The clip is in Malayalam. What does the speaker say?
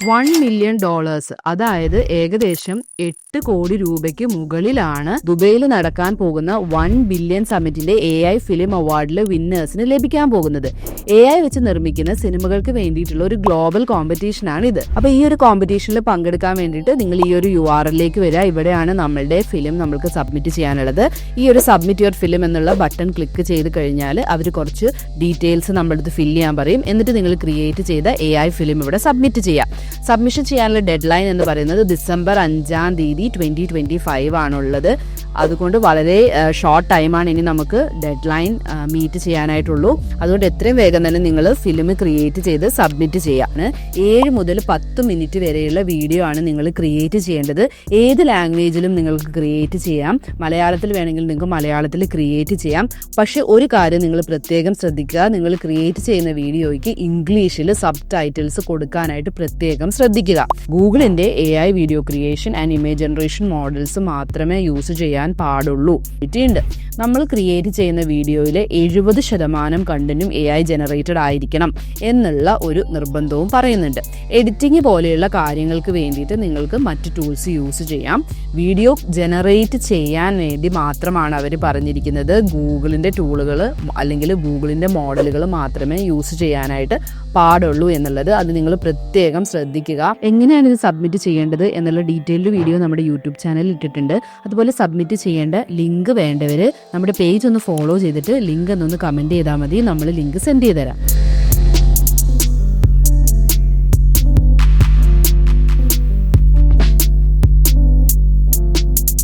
$1 million, അതായത് ഏകദേശം 8 കോടി രൂപയ്ക്ക് മുകളിലാണ് ദുബൈയിൽ നടക്കാൻ പോകുന്ന 1 ബില്യൺ സമ്മിറ്റിന്റെ AI ഫിലിം അവാർഡിലെ വിന്നേഴ്സിന് ലഭിക്കാൻ പോകുന്നത്. AI വെച്ച് നിർമ്മിക്കുന്ന സിനിമകൾക്ക് വേണ്ടിയിട്ടുള്ള ഒരു ഗ്ലോബൽ കോമ്പറ്റീഷൻ ആണ് ഇത്. അപ്പൊ ഈ ഒരു കോമ്പറ്റീഷനിൽ പങ്കെടുക്കാൻ വേണ്ടിയിട്ട് നിങ്ങൾ ഈ ഒരു URL-ലേക്ക് വരിക. ഇവിടെയാണ് നമ്മളുടെ ഫിലിം നമ്മൾക്ക് സബ്മിറ്റ് ചെയ്യാനുള്ളത്. ഈ ഒരു സബ്മിറ്റ് യുവർ ഫിലിം എന്നുള്ള ബട്ടൺ ക്ലിക്ക് ചെയ്ത് കഴിഞ്ഞാൽ അവർ കുറച്ച് ഡീറ്റെയിൽസ് നമ്മളടുത്ത് ഫില്ല് ചെയ്യാൻ പറയും. എന്നിട്ട് നിങ്ങൾ ക്രിയേറ്റ് ചെയ്ത AI ഫിലിം ഇവിടെ സബ്മിറ്റ് ചെയ്യാം. സബ്മിഷൻ ചെയ്യാനുള്ള ഡെഡ് ലൈൻ എന്ന് പറയുന്നത് December 5, 2025 ആണുള്ളത്. അതുകൊണ്ട് വളരെ ഷോർട്ട് ടൈമാണ് ഇനി നമുക്ക് ഡെഡ് ലൈൻ മീറ്റ് ചെയ്യാനായിട്ടുള്ളൂ. അതുകൊണ്ട് എത്രയും വേഗം തന്നെ നിങ്ങൾ ഫിലിം ക്രിയേറ്റ് ചെയ്ത് സബ്മിറ്റ് ചെയ്യാണ്. 7 മുതൽ 10 മിനിറ്റ് വരെയുള്ള വീഡിയോ ആണ് നിങ്ങൾ ക്രിയേറ്റ് ചെയ്യേണ്ടത്. ഏത് ലാംഗ്വേജിലും നിങ്ങൾക്ക് ക്രിയേറ്റ് ചെയ്യാം. മലയാളത്തിൽ വേണമെങ്കിൽ നിങ്ങൾക്ക് മലയാളത്തിൽ ക്രിയേറ്റ് ചെയ്യാം. പക്ഷെ ഒരു കാര്യം നിങ്ങൾ പ്രത്യേകം ശ്രദ്ധിക്കുക, നിങ്ങൾ ക്രിയേറ്റ് ചെയ്യുന്ന വീഡിയോയ്ക്ക് ഇംഗ്ലീഷിൽ സബ് ടൈറ്റിൽസ് കൊടുക്കാനായിട്ട് പ്രത്യേകം ശ്രദ്ധിക്കുക. ഗൂഗിളിന്റെ AI video creation and image generation models മാത്രമേ യൂസ് ചെയ്യാൻ പാടുള്ളൂ. നമ്മൾ ക്രിയേറ്റ് ചെയ്യുന്ന വീഡിയോയിലെ 70% കണ്ടന്റും AI ജനറേറ്റഡ് ആയിരിക്കണം എന്നുള്ള ഒരു നിർബന്ധവും പറയുന്നുണ്ട്. എഡിറ്റിംഗ് പോലെയുള്ള കാര്യങ്ങൾക്ക് വേണ്ടിയിട്ട് നിങ്ങൾക്ക് മറ്റ് ടൂൾസ് യൂസ് ചെയ്യാം. വീഡിയോ ജനറേറ്റ് ചെയ്യാൻ വേണ്ടി മാത്രമാണ് അവർ പറഞ്ഞിരിക്കുന്നത് ഗൂഗിളിന്റെ ടൂളുകൾ അല്ലെങ്കിൽ ഗൂഗിളിന്റെ മോഡലുകൾ മാത്രമേ യൂസ് ചെയ്യാനായിട്ട് പാടുള്ളൂ എന്നുള്ളത്. അത് നിങ്ങൾ പ്രത്യേകം ശ്രദ്ധിക്കുക. എങ്ങനെയാണ് ഇത് സബ്മിറ്റ് ചെയ്യേണ്ടത് എന്നുള്ള ഡീറ്റെയിൽഡ് വീഡിയോ നമ്മുടെ യൂട്യൂബ് ചാനലിൽ ഇട്ടിട്ടുണ്ട്. അതുപോലെ സബ്മിറ്റ് ചെയ്യേണ്ട ലിങ്ക് വേണ്ടവർ നമ്മുടെ പേജ് ഒന്ന് ഫോളോ ചെയ്തിട്ട് ലിങ്ക് എന്നൊന്ന് കമൻറ്റ് ചെയ്താൽ മതി. നമ്മൾ ലിങ്ക് സെൻഡ് ചെയ്ത് തരാം.